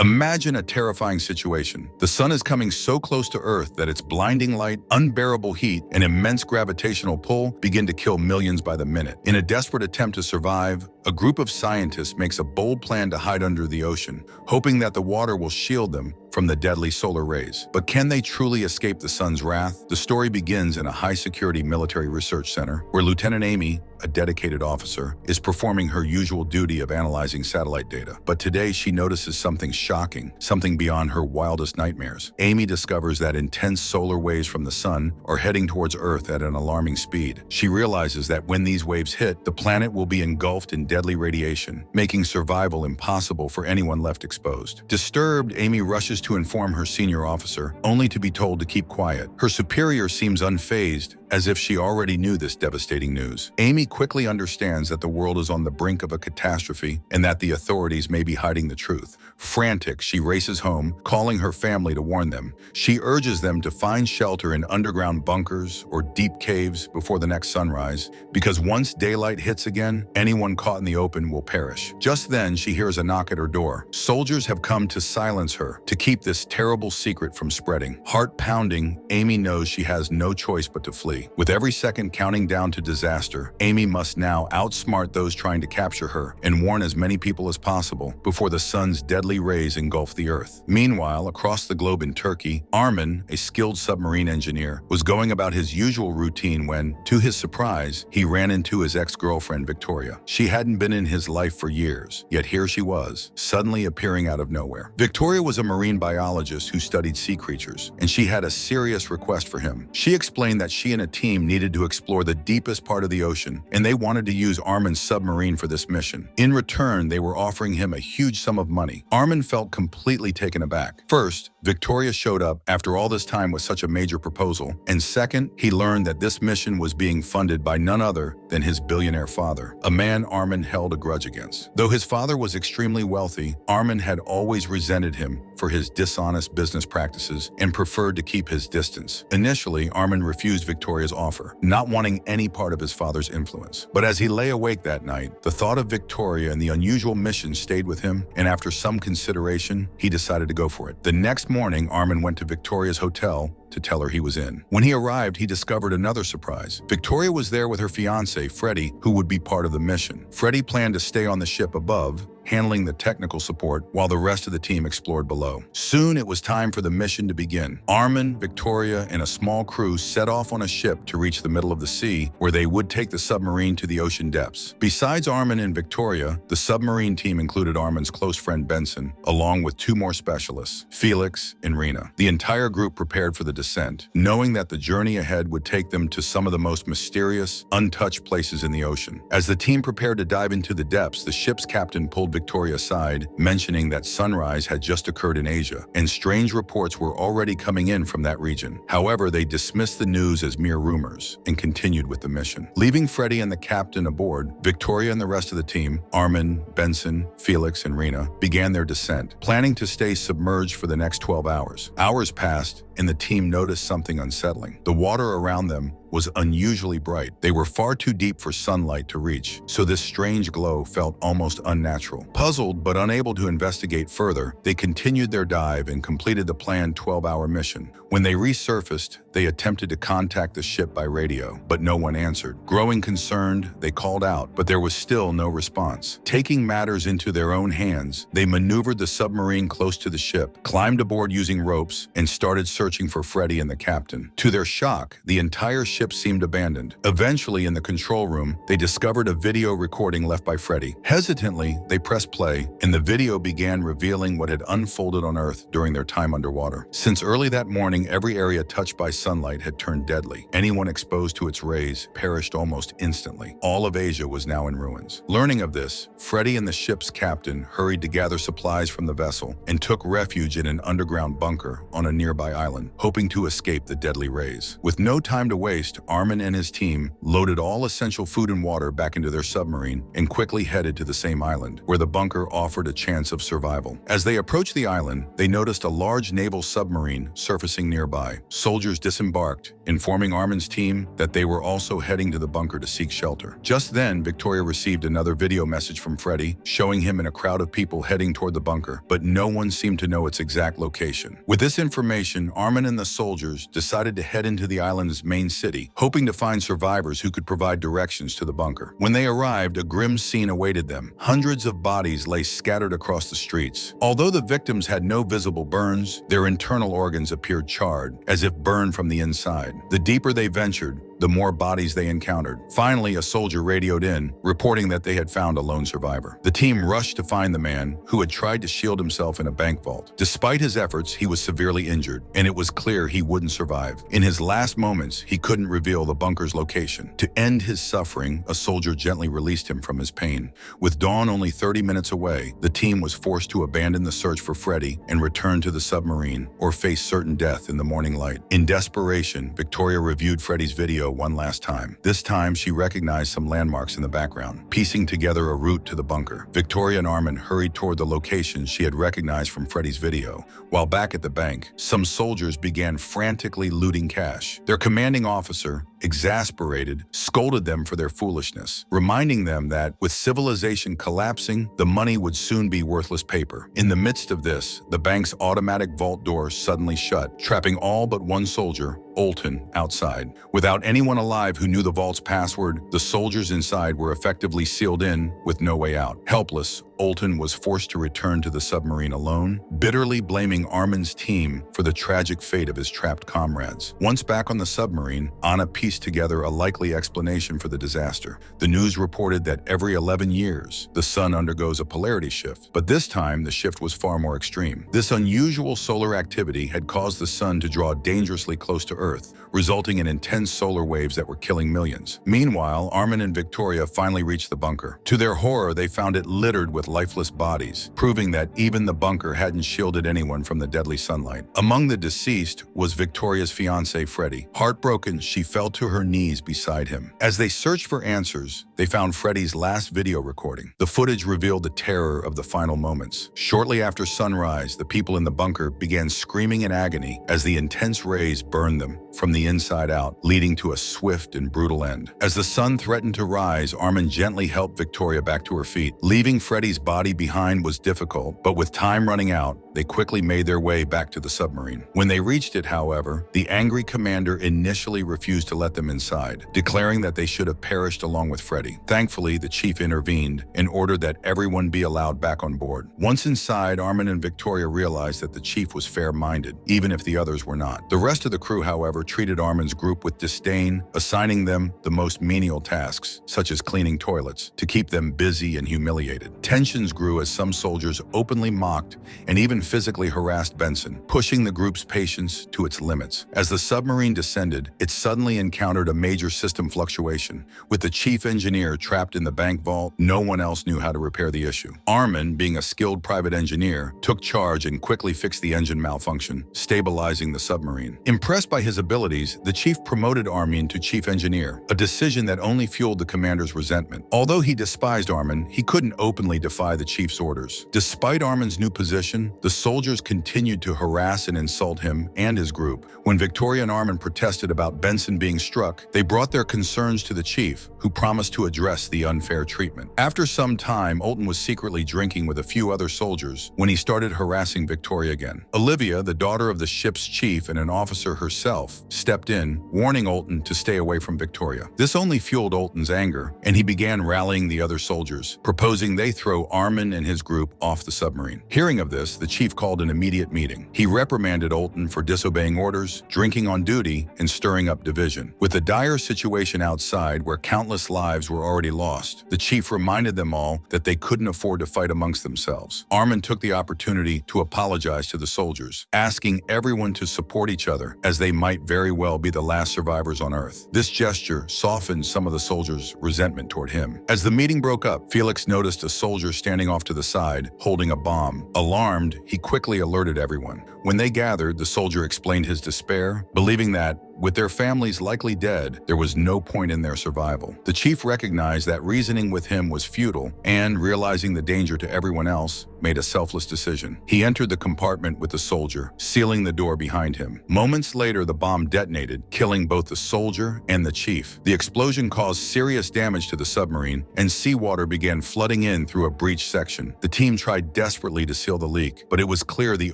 Imagine a terrifying situation. The sun is coming so close to Earth that its blinding light, unbearable heat, and immense gravitational pull begin to kill millions by the minute. In a desperate attempt to survive, a group of scientists makes a bold plan to hide under the ocean, hoping that the water will shield them from the deadly solar rays. But can they truly escape the sun's wrath? The story begins in a high-security military research center where Lieutenant Amy, a dedicated officer, is performing her usual duty of analyzing satellite data. But today she notices something shocking, something beyond her wildest nightmares. Amy discovers that intense solar waves from the sun are heading towards Earth at an alarming speed. She realizes that when these waves hit, the planet will be engulfed in deadly radiation, making survival impossible for anyone left exposed. Disturbed, Amy rushes to inform her senior officer, only to be told to keep quiet. Her superior seems unfazed, as if she already knew this devastating news. Amy quickly understands that the world is on the brink of a catastrophe and that the authorities may be hiding the truth. Frantic, she races home, calling her family to warn them. She urges them to find shelter in underground bunkers or deep caves before the next sunrise, because once daylight hits again, anyone caught in the open will perish. Just then, she hears a knock at her door. Soldiers have come to silence her, to keep this terrible secret from spreading. Heart pounding, Amy knows she has no choice but to flee. With every second counting down to disaster, Amy must now outsmart those trying to capture her and warn as many people as possible before the sun's deadly rays engulf the Earth. Meanwhile, across the globe in Turkey, Armin, a skilled submarine engineer, was going about his usual routine when, to his surprise, he ran into his ex-girlfriend Victoria. She hadn't been in his life for years, yet here she was, suddenly appearing out of nowhere. Victoria was a marine biologist who studied sea creatures, and she had a serious request for him. She explained that she and a team needed to explore the deepest part of the ocean, and they wanted to use Armin's submarine for this mission. In return, they were offering him a huge sum of money. Armin felt completely taken aback. First, Victoria showed up after all this time with such a major proposal, and second, he learned that this mission was being funded by none other than his billionaire father, a man Armin held a grudge against. Though his father was extremely wealthy, Armin had always resented him for his dishonest business practices and preferred to keep his distance. Initially, Armin refused Victoria's offer, not wanting any part of his father's influence. But as he lay awake that night, the thought of Victoria and the unusual mission stayed with him, and after some consideration, he decided to go for it. The next morning, Armin went to Victoria's hotel to tell her he was in. When he arrived, he discovered another surprise. Victoria was there with her fiancé, Freddie, who would be part of the mission. Freddie planned to stay on the ship above, handling the technical support while the rest of the team explored below. Soon it was time for the mission to begin. Armin, Victoria, and a small crew set off on a ship to reach the middle of the sea, where they would take the submarine to the ocean depths. Besides Armin and Victoria, the submarine team included Armin's close friend Benson, along with two more specialists, Felix and Rena. The entire group prepared for the descent, knowing that the journey ahead would take them to some of the most mysterious, untouched places in the ocean. As the team prepared to dive into the depths, the ship's captain pulled Victoria aside, mentioning that sunrise had just occurred in Asia, and strange reports were already coming in from that region. However, they dismissed the news as mere rumors and continued with the mission. Leaving Freddie and the captain aboard, Victoria and the rest of the team, Armin, Benson, Felix, and Rena, began their descent, planning to stay submerged for the next 12 hours. Hours passed, and the team noticed something unsettling. The water around them was unusually bright. They were far too deep for sunlight to reach, so this strange glow felt almost unnatural. Puzzled but unable to investigate further, they continued their dive and completed the planned 12-hour mission. When they resurfaced, they attempted to contact the ship by radio, but no one answered. Growing concerned, they called out, but there was still no response. Taking matters into their own hands, they maneuvered the submarine close to the ship, climbed aboard using ropes, and started searching for Freddie and the captain. To their shock, the entire ship seemed abandoned. Eventually, in the control room, they discovered a video recording left by Freddie. Hesitantly, they pressed play, and the video began revealing what had unfolded on Earth during their time underwater. Since early that morning, every area touched by sunlight had turned deadly. Anyone exposed to its rays perished almost instantly. All of Asia was now in ruins. Learning of this, Freddie and the ship's captain hurried to gather supplies from the vessel and took refuge in an underground bunker on a nearby island. island, hoping to escape the deadly rays. With no time to waste, Armin and his team loaded all essential food and water back into their submarine and quickly headed to the same island, where the bunker offered a chance of survival. As they approached the island, they noticed a large naval submarine surfacing nearby. Soldiers disembarked, informing Armin's team that they were also heading to the bunker to seek shelter. Just then, Victoria received another video message from Freddy, showing him in a crowd of people heading toward the bunker, but no one seemed to know its exact location. With this information, Armin and the soldiers decided to head into the island's main city, hoping to find survivors who could provide directions to the bunker. When they arrived, a grim scene awaited them. Hundreds of bodies lay scattered across the streets. Although the victims had no visible burns, their internal organs appeared charred, as if burned from the inside. The deeper they ventured, the more bodies they encountered. Finally, a soldier radioed in, reporting that they had found a lone survivor. The team rushed to find the man who had tried to shield himself in a bank vault. Despite his efforts, he was severely injured, and it was clear he wouldn't survive. In his last moments, he couldn't reveal the bunker's location. To end his suffering, a soldier gently released him from his pain. With dawn only 30 minutes away, the team was forced to abandon the search for Freddy and return to the submarine or face certain death in the morning light. In desperation, Victoria reviewed Freddy's video one last time. This time, she recognized some landmarks in the background, piecing together a route to the bunker. Victoria and Armin hurried toward the location she had recognized from Freddy's video. While back at the bank, some soldiers began frantically looting cash. Their commanding officer, exasperated, scolded them for their foolishness, reminding them that with civilization collapsing, the money would soon be worthless paper. In the midst of this, the bank's automatic vault door suddenly shut, trapping all but one soldier, Olton, outside. Without anyone alive who knew the vault's password, the soldiers inside were effectively sealed in with no way out. Helpless, Olton was forced to return to the submarine alone, bitterly blaming Armin's team for the tragic fate of his trapped comrades. Once back on the submarine, Anna pieced together a likely explanation for the disaster. The news reported that every 11 years, the sun undergoes a polarity shift, but this time the shift was far more extreme. This unusual solar activity had caused the sun to draw dangerously close to Earth, resulting in intense solar waves that were killing millions. Meanwhile, Armin and Victoria finally reached the bunker. To their horror, they found it littered with lifeless bodies, proving that even the bunker hadn't shielded anyone from the deadly sunlight. Among the deceased was Victoria's fiancé, Freddy. Heartbroken, she fell to her knees beside him. As they searched for answers, they found Freddy's last video recording. The footage revealed the terror of the final moments. Shortly after sunrise, the people in the bunker began screaming in agony as the intense rays burned them from the inside out, leading to a swift and brutal end. As the sun threatened to rise, Armin gently helped Victoria back to her feet. Leaving Freddy's body behind was difficult, but with time running out, they quickly made their way back to the submarine. When they reached it, however, the angry commander initially refused to let them inside, declaring that they should have perished along with Freddy. Thankfully, the chief intervened and ordered that everyone be allowed back on board. Once inside, Armin and Victoria realized that the chief was fair-minded, even if the others were not. The rest of the crew, however, treated Armin's group with disdain, assigning them the most menial tasks, such as cleaning toilets, to keep them busy and humiliated. Tensions grew as some soldiers openly mocked and even physically harassed Benson, pushing the group's patience to its limits. As the submarine descended, it suddenly encountered a major system fluctuation. With the chief engineer trapped in the bank vault, no one else knew how to repair the issue. Armin, being a skilled private engineer, took charge and quickly fixed the engine malfunction, stabilizing the submarine. Impressed by his abilities, the chief promoted Armin to chief engineer, a decision that only fueled the commander's resentment. Although he despised Armin, he couldn't openly defy the chief's orders. Despite Armin's new position, the soldiers continued to harass and insult him and his group. When Victoria and Armin protested about Benson being struck, they brought their concerns to the chief, who promised to address the unfair treatment. After some time, Olton was secretly drinking with a few other soldiers when he started harassing Victoria again. Olivia, the daughter of the ship's chief and an officer herself, stepped in, warning Olton to stay away from Victoria. This only fueled Olton's anger, and he began rallying the other soldiers, proposing they throw Armin and his group off the submarine. Hearing of this, the chief called an immediate meeting. He reprimanded Olton for disobeying orders, drinking on duty, and stirring up division. With the dire situation outside, where countless lives were already lost, the chief reminded them all that they couldn't afford to fight amongst themselves. Armin took the opportunity to apologize to the soldiers, asking everyone to support each other, as they might very well be the last survivors on Earth. This gesture softened some of the soldiers' resentment toward him. As the meeting broke up, Felix noticed a soldier standing off to the side, holding a bomb. Alarmed, He quickly alerted everyone. When they gathered, the soldier explained his despair, believing that, with their families likely dead, there was no point in their survival. The chief recognized that reasoning with him was futile and, realizing the danger to everyone else, made a selfless decision. He entered the compartment with the soldier, sealing the door behind him. Moments later, the bomb detonated, killing both the soldier and the chief. The explosion caused serious damage to the submarine, and seawater began flooding in through a breached section. The team tried desperately to seal the leak, but it was clear the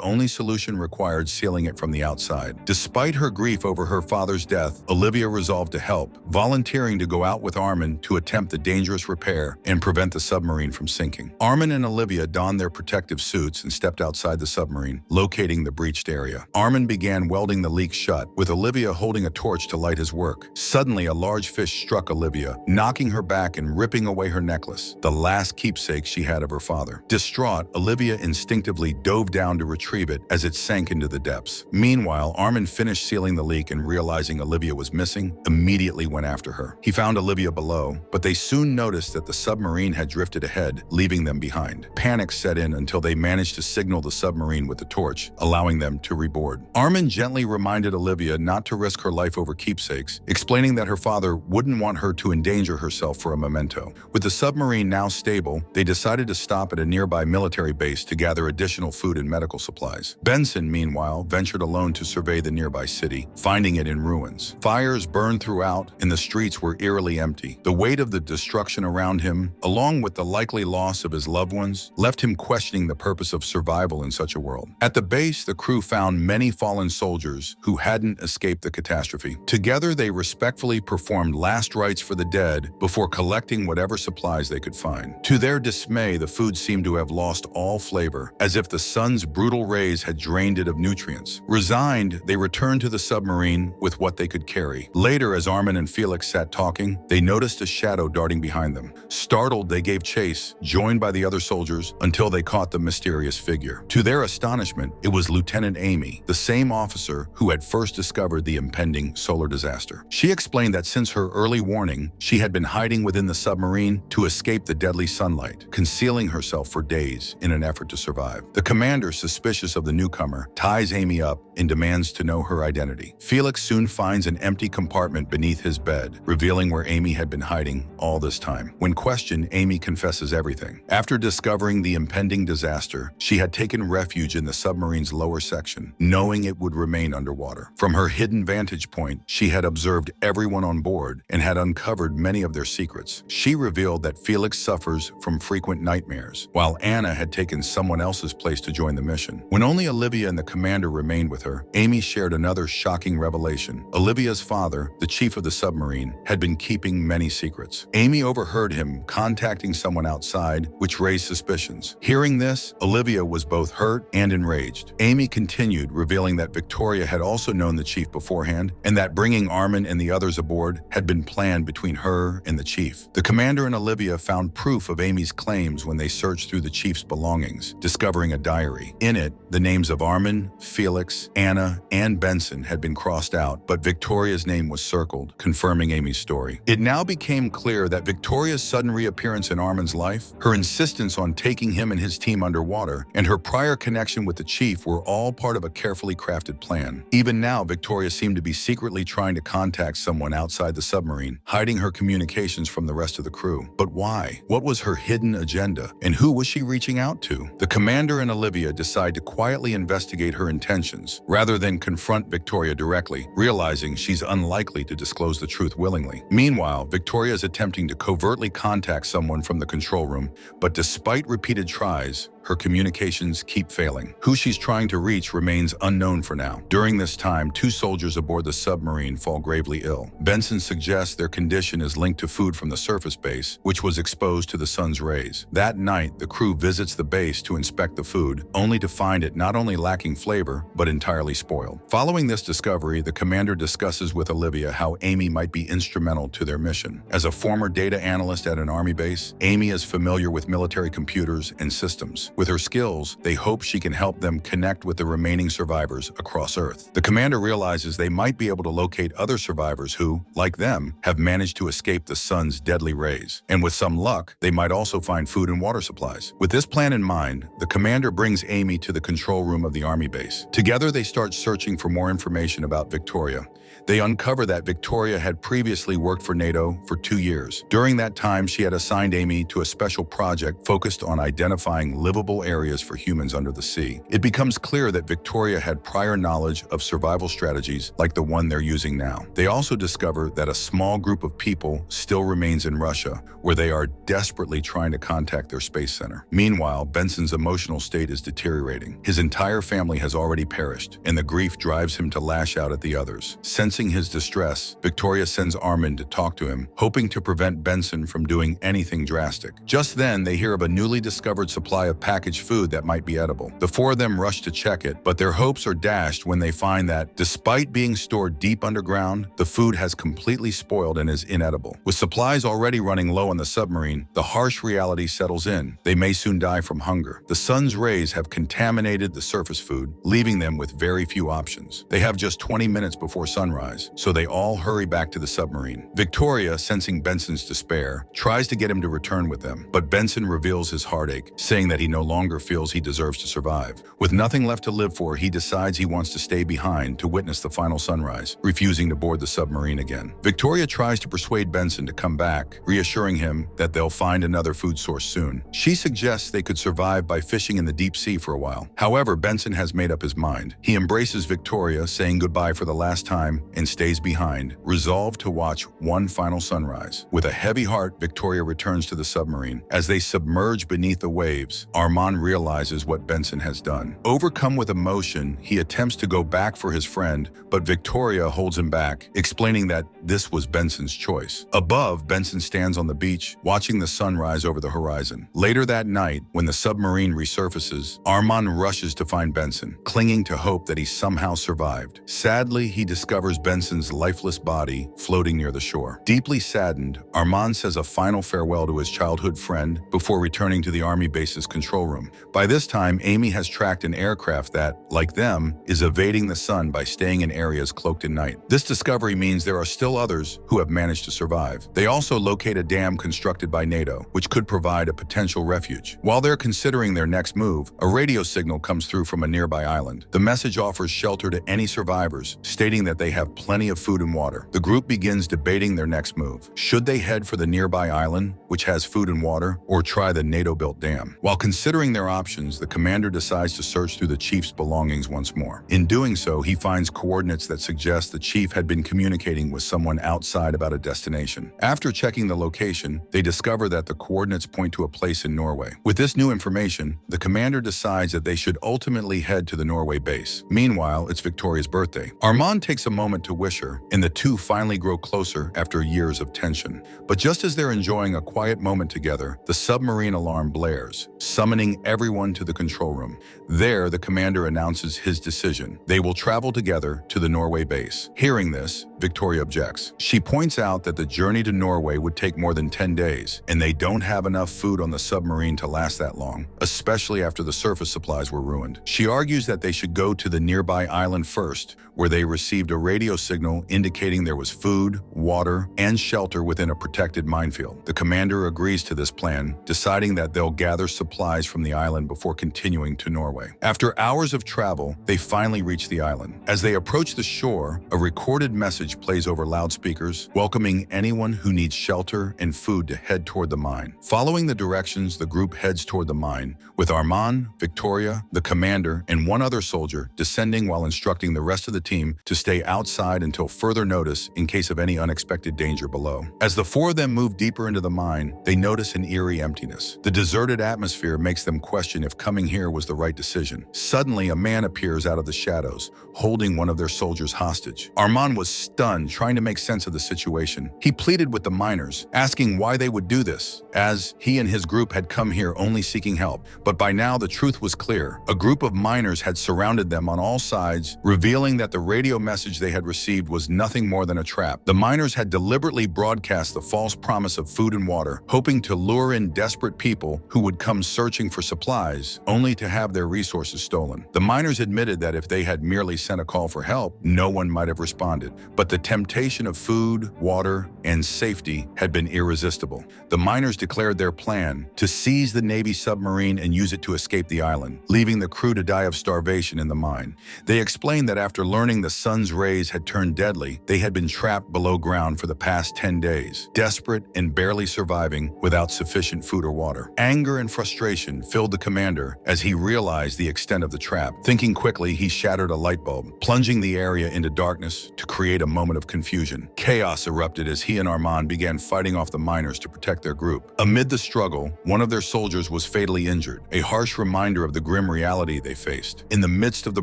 only solution required sealing it from the outside. Despite her grief over her father's death, Olivia resolved to help, volunteering to go out with Armin to attempt the dangerous repair and prevent the submarine from sinking. Armin and Olivia donned their protective suits and stepped outside the submarine, locating the breached area. Armin began welding the leak shut, with Olivia holding a torch to light his work. Suddenly, a large fish struck Olivia, knocking her back and ripping away her necklace, the last keepsake she had of her father. Distraught, Olivia instinctively dove down to retrieve it as it sank into the depths. Meanwhile, Armin finished sealing the leak and, realizing Olivia was missing, immediately went after her. He found Olivia below, but they soon noticed that the submarine had drifted ahead, leaving them behind. Panic set in until they managed to signal the submarine with the torch, allowing them to reboard. Armin gently reminded Olivia not to risk her life over keepsakes, explaining that her father wouldn't want her to endanger herself for a memento. With the submarine now stable, they decided to stop at a nearby military base to gather additional food and medical supplies. Benson, meanwhile, ventured alone to survey the nearby city, finding it in ruins. Fires burned throughout, and the streets were eerily empty. The weight of the destruction around him, along with the likely loss of his loved ones, left him questioning the purpose of survival in such a world. At the base, the crew found many fallen soldiers who hadn't escaped the catastrophe. Together, they respectfully performed last rites for the dead before collecting whatever supplies they could find. To their dismay, the food seemed to have lost all flavor, as if the sun's brutal rays had drained it of nutrients. Resigned, they returned to the submarine with what they could carry. Later, as Armin and Felix sat talking, they noticed a shadow darting behind them. Startled, they gave chase, joined by the other soldiers, until they caught the mysterious figure. To their astonishment, it was Lieutenant Amy, the same officer who had first discovered the impending solar disaster. She explained that since her early warning, she had been hiding within the submarine to escape the deadly sunlight, concealing herself for days in an effort to survive. The commander, suspicious of the newcomer, ties Amy up and demands to know her identity. Felix soon finds an empty compartment beneath his bed, revealing where Amy had been hiding all this time. When questioned, Amy confesses everything. After discovering the impending disaster, she had taken refuge in the submarine's lower section, knowing it would remain underwater. From her hidden vantage point, she had observed everyone on board and had uncovered many of their secrets. She revealed that Felix suffers from frequent nightmares, while Anna had taken someone else's place to join the mission. When only Olivia and the commander remained with her, Amy shared another shocking revelation. Olivia's father, the chief of the submarine, had been keeping many secrets. Amy overheard him contacting someone outside, which raised suspicions. Hearing this, Olivia was both hurt and enraged. Amy continued, revealing that Victoria had also known the chief beforehand, and that bringing Armin and the others aboard had been planned between her and the chief. The commander and Olivia found proof of Amy's claims when they searched through the chief's belongings, discovering a diary. In it, the names of Armin, Felix, Anna, and Benson had been crossed out, but Victoria's name was circled, confirming Amy's story. It now became clear that Victoria's sudden reappearance in Armin's life, her insistence on taking him and his team underwater, and her prior connection with the chief were all part of a carefully crafted plan. Even now, Victoria seemed to be secretly trying to contact someone outside the submarine, hiding her communications from the rest of the crew. But why? What was her hidden agenda, and who was she reaching out to? The commander and Olivia decide to quietly investigate her intentions, rather than confront Victoria directly, realizing she's unlikely to disclose the truth willingly. Meanwhile, Victoria is attempting to covertly contact someone from the control room, but despite repeated tries, her communications keep failing. Who she's trying to reach remains unknown for now. During this time, 2 soldiers aboard the submarine fall gravely ill. Benson suggests their condition is linked to food from the surface base, which was exposed to the sun's rays. That night, the crew visits the base to inspect the food, only to find it not only lacking flavor, but entirely spoiled. Following this discovery, the commander discusses with Olivia how Amy might be instrumental to their mission. As a former data analyst at an army base, Amy is familiar with military computers and systems. With her skills, they hope she can help them connect with the remaining survivors across Earth. The commander realizes they might be able to locate other survivors who, like them, have managed to escape the sun's deadly rays. And with some luck, they might also find food and water supplies. With this plan in mind, the commander brings Amy to the control room of the army base. Together, they start searching for more information about Victoria. They uncover that Victoria had previously worked for NATO for 2 years. During that time, she had assigned Amy to a special project focused on identifying livable areas for humans under the sea. It becomes clear that Victoria had prior knowledge of survival strategies like the one they're using now. They also discover that a small group of people still remains in Russia, where they are desperately trying to contact their space center. Meanwhile, Benson's emotional state is deteriorating. His entire family has already perished, and the grief drives him to lash out at the others. Sensing his distress, Victoria sends Armand to talk to him, hoping to prevent Benson from doing anything drastic. Just then, they hear of a newly discovered supply of packaged food that might be edible. The four of them rush to check it, but their hopes are dashed when they find that, despite being stored deep underground, the food has completely spoiled and is inedible. With supplies already running low on the submarine, the harsh reality settles in. They may soon die from hunger. The sun's rays have contaminated the surface food, leaving them with very few options. They have just 20 minutes before sunrise, so they all hurry back to the submarine. Victoria, sensing Benson's despair, tries to get him to return with them, but Benson reveals his heartache, saying that he no longer feels he deserves to survive. With nothing left to live for, he decides he wants to stay behind to witness the final sunrise, refusing to board the submarine again. Victoria tries to persuade Benson to come back, reassuring him that they'll find another food source soon. She suggests they could survive by fishing in the deep sea for a while. However, Benson has made up his mind. He embraces Victoria, saying goodbye for the last time, and stays behind, resolved to watch one final sunrise. With a heavy heart, Victoria returns to the submarine. As they submerge beneath the waves, Armand realizes what Benson has done. Overcome with emotion, he attempts to go back for his friend, but Victoria holds him back, explaining that this was Benson's choice. Above, Benson stands on the beach, watching the sunrise over the horizon. Later that night, when the submarine resurfaces, Armand rushes to find Benson, clinging to hope that he somehow survived. Sadly, he discovers Benson's lifeless body floating near the shore. Deeply saddened, Armand says a final farewell to his childhood friend before returning to the army base's control room. By this time, Amy has tracked an aircraft that, like them, is evading the sun by staying in areas cloaked in night. This discovery means there are still others who have managed to survive. They also locate a dam constructed by NATO, which could provide a potential refuge. While they're considering their next move, a radio signal comes through from a nearby island. The message offers shelter to any survivors, stating that they have plenty of food and water. The group begins debating their next move. Should they head for the nearby island, which has food and water, or try the NATO-built dam? While considering their options, the commander decides to search through the chief's belongings once more. In doing so, he finds coordinates that suggest the chief had been communicating with someone outside about a destination. After checking the location, they discover that the coordinates point to a place in Norway. With this new information, the commander decides that they should ultimately head to the Norway base. Meanwhile, it's Victoria's birthday. Armand takes a moment to wish her, and the two finally grow closer after years of tension. But just as they're enjoying a quiet moment together, the submarine alarm blares, summoning everyone to the control room. There, the commander announces his decision. They will travel together to the Norway base. Hearing this, Victoria objects. She points out that the journey to Norway would take more than 10 days, and they don't have enough food on the submarine to last that long, especially after the surface supplies were ruined. She argues that they should go to the nearby island first, where they received a radio signal indicating there was food, water, and shelter within a protected minefield. The commander agrees to this plan, deciding that they'll gather supplies from the island before continuing to Norway. After hours of travel, they finally reach the island. As they approach the shore, a recorded message plays over loudspeakers, welcoming anyone who needs shelter and food to head toward the mine. Following the directions, the group heads toward the mine, with Armand, Victoria, the commander, and one other soldier descending while instructing the rest of the team to stay outside until further notice in case of any unexpected danger below. As the four of them move deeper into the mine, they notice an eerie emptiness. The deserted atmosphere makes them question if coming here was the right decision. Suddenly, a man appears out of the shadows, holding one of their soldiers hostage. Armand was stunned, trying to make sense of the situation. He pleaded with the miners, asking why they would do this, as he and his group had come here only seeking help. But by now, the truth was clear. A group of miners had surrounded them on all sides, revealing that the the radio message they had received was nothing more than a trap. The miners had deliberately broadcast the false promise of food and water, hoping to lure in desperate people who would come searching for supplies, only to have their resources stolen. The miners admitted that if they had merely sent a call for help, no one might have responded. But the temptation of food, water, and safety had been irresistible. The miners declared their plan to seize the Navy submarine and use it to escape the island, leaving the crew to die of starvation in the mine. They explained that after learning the sun's rays had turned deadly, they had been trapped below ground for the past 10 days, desperate and barely surviving without sufficient food or water. Anger and frustration filled the commander as he realized the extent of the trap. Thinking quickly, he shattered a light bulb, plunging the area into darkness to create a moment of confusion. Chaos erupted as he and Armand began fighting off the miners to protect their group. Amid the struggle, one of their soldiers was fatally injured, a harsh reminder of the grim reality they faced. In the midst of the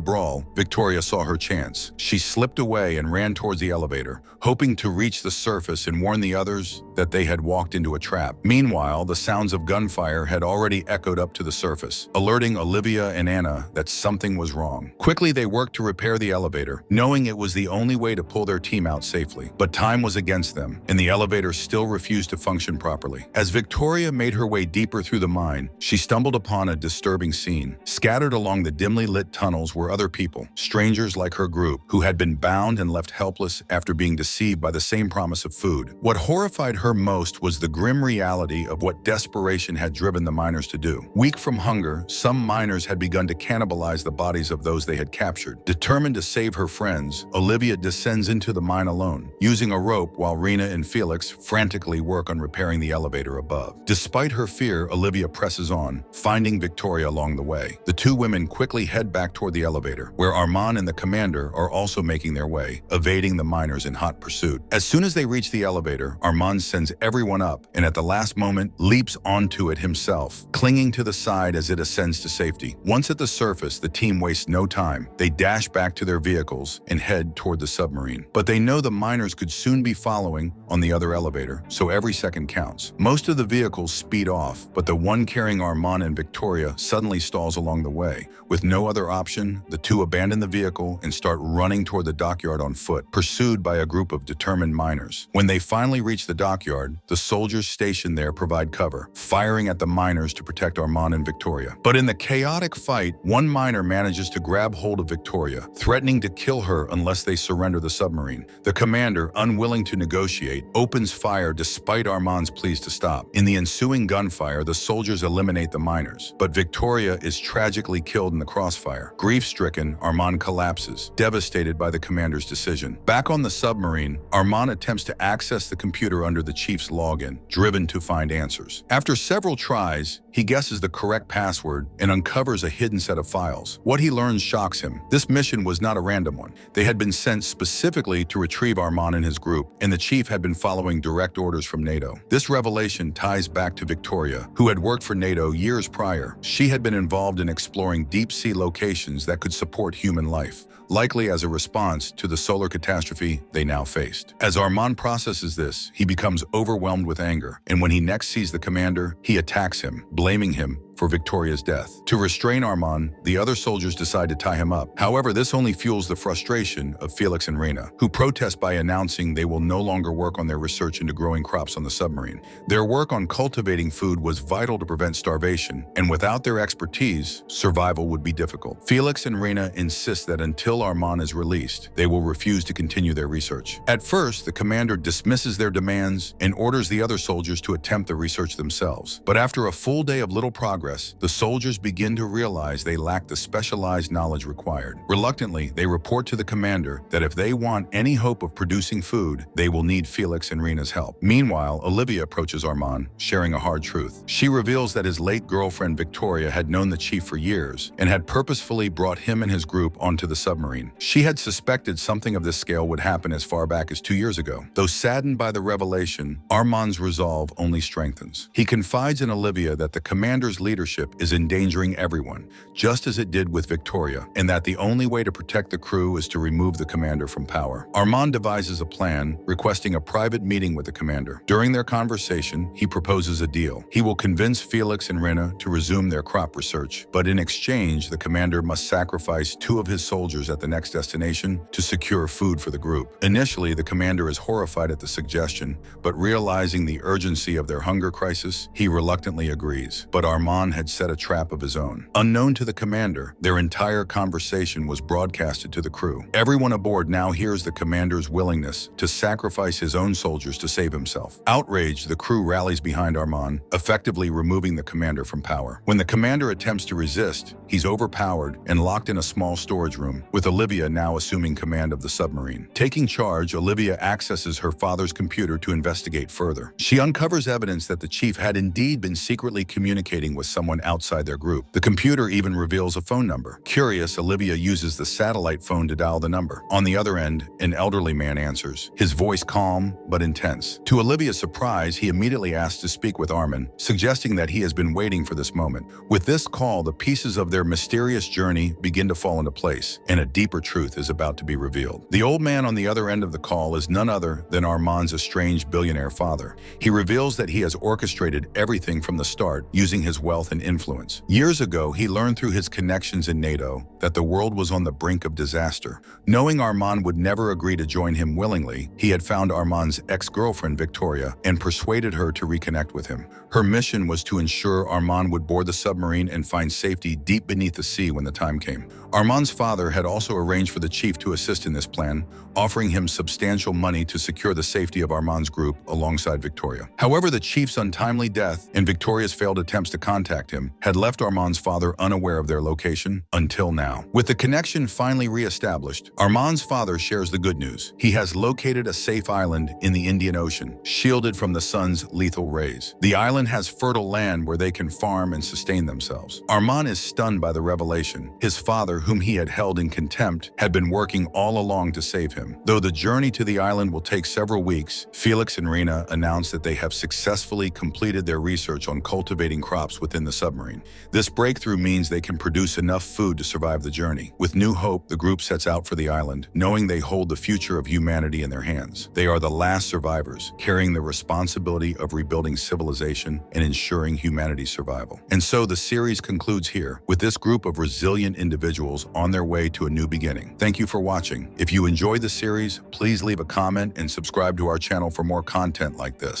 brawl, Victoria saw her chance. She slipped away and ran towards the elevator, hoping to reach the surface and warn the others that they had walked into a trap. Meanwhile, the sounds of gunfire had already echoed up to the surface, alerting Olivia and Anna that something was wrong. Quickly, they worked to repair the elevator, knowing it was the only way to pull their team out safely. But time was against them, and the elevator still refused to function properly. As Victoria made her way deeper through the mine, she stumbled upon a disturbing scene. Scattered along the dimly lit tunnels were other people, strangers like her group, who had been bound and left helpless after being deceived by the same promise of food. What horrified her most was the grim reality of what desperation had driven the miners to do. Weak from hunger, some miners had begun to cannibalize the bodies of those they had captured. Determined to save her friends, Olivia descends into the mine alone, using a rope while Rena and Felix frantically work on repairing the elevator above. Despite her fear, Olivia presses on, finding Victoria along the way. The two women quickly head back toward the elevator, where Armand and the commander are also making their way, evading the miners in hot pursuit. As soon as they reach the elevator, Armand sends everyone up and at the last moment leaps onto it himself, clinging to the side as it ascends to safety. Once at the surface, the team wastes no time. They dash back to their vehicles and head toward the submarine. But they know the miners could soon be following on the other elevator, so every second counts. Most of the vehicles speed off, but the one carrying Armand and Victoria suddenly stalls along the way. With no other option, the two abandon the vehicle and start running toward the dockyard on foot, pursued by a group of determined miners. When they finally reach the dockyard, the soldiers stationed there provide cover, firing at the miners to protect Armand and Victoria. But in the chaotic fight, one miner manages to grab hold of Victoria, threatening to kill her unless they surrender the submarine. The commander, unwilling to negotiate, opens fire despite Armand's pleas to stop. In the ensuing gunfire, the soldiers eliminate the miners, but Victoria is tragically killed in the crossfire. Grief-stricken, Armand collapses, devastated by the commander's decision. Back on the submarine, Armand attempts to access the computer under the chief's login, driven to find answers. After several tries, he guesses the correct password and uncovers a hidden set of files. What he learns shocks him. This mission was not a random one. They had been sent specifically to retrieve Armand and his group, and the chief had been following direct orders from NATO. This revelation ties back to Victoria, who had worked for NATO years prior. She had been involved in exploring deep-sea locations that could support human life, likely as a response to the solar catastrophe they now faced. As Armand processes this, he becomes overwhelmed with anger, and when he next sees the commander, he attacks him, blaming him for Victoria's death. To restrain Armand, the other soldiers decide to tie him up. However, this only fuels the frustration of Felix and Rena, who protest by announcing they will no longer work on their research into growing crops on the submarine. Their work on cultivating food was vital to prevent starvation, and without their expertise, survival would be difficult. Felix and Rena insist that until Armand is released, they will refuse to continue their research. At first, the commander dismisses their demands and orders the other soldiers to attempt the research themselves. But after a full day of little progress, the soldiers begin to realize they lack the specialized knowledge required. Reluctantly, they report to the commander that if they want any hope of producing food, they will need Felix and Rena's help. Meanwhile, Olivia approaches Armand, sharing a hard truth. She reveals that his late girlfriend Victoria had known the chief for years and had purposefully brought him and his group onto the submarine. She had suspected something of this scale would happen as far back as 2 years ago. Though saddened by the revelation, Armand's resolve only strengthens. He confides in Olivia that the commander's leadership leadership is endangering everyone, just as it did with Victoria, and that the only way to protect the crew is to remove the commander from power. Armand devises a plan, requesting a private meeting with the commander. During their conversation, he proposes a deal. He will convince Felix and Rena to resume their crop research, but in exchange, the commander must sacrifice 2 of his soldiers at the next destination to secure food for the group. Initially, the commander is horrified at the suggestion, but realizing the urgency of their hunger crisis, he reluctantly agrees. But Armand had set a trap of his own. Unknown to the commander, their entire conversation was broadcasted to the crew. Everyone aboard now hears the commander's willingness to sacrifice his own soldiers to save himself. Outraged, the crew rallies behind Armand, effectively removing the commander from power. When the commander attempts to resist, he's overpowered and locked in a small storage room, with Olivia now assuming command of the submarine. Taking charge, Olivia accesses her father's computer to investigate further. She uncovers evidence that the chief had indeed been secretly communicating with someone outside their group. The computer even reveals a phone number. Curious, Olivia uses the satellite phone to dial the number. On the other end, an elderly man answers, his voice calm but intense. To Olivia's surprise, he immediately asks to speak with Armin, suggesting that he has been waiting for this moment. With this call, the pieces of their mysterious journey begin to fall into place, and a deeper truth is about to be revealed. The old man on the other end of the call is none other than Armand's estranged billionaire father. He reveals that he has orchestrated everything from the start, using his wealth and influence. Years ago, he learned through his connections in NATO that the world was on the brink of disaster. Knowing Armand would never agree to join him willingly, he had found Armand's ex-girlfriend, Victoria, and persuaded her to reconnect with him. Her mission was to ensure Armand would board the submarine and find safety deep beneath the sea when the time came. Armand's father had also arranged for the chief to assist in this plan, offering him substantial money to secure the safety of Armand's group alongside Victoria. However, the chief's untimely death and Victoria's failed attempts to contact him had left Armand's father unaware of their location until now. With the connection finally re-established, Armand's father shares the good news. He has located a safe island in the Indian Ocean, shielded from the sun's lethal rays. The island has fertile land where they can farm and sustain themselves. Armand is stunned by the revelation. His father, whom he had held in contempt, had been working all along to save him. Though the journey to the island will take several weeks, Felix and Rena announce that they have successfully completed their research on cultivating crops within the submarine. This breakthrough means they can produce enough food to survive the journey. With new hope, the group sets out for the island, knowing they hold the future of humanity in their hands. They are the last survivors, carrying the responsibility of rebuilding civilization and ensuring humanity's survival. And so the series concludes here, with this group of resilient individuals on their way to a new beginning. Thank you for watching. If you enjoyed the series, please leave a comment and subscribe to our channel for more content like this.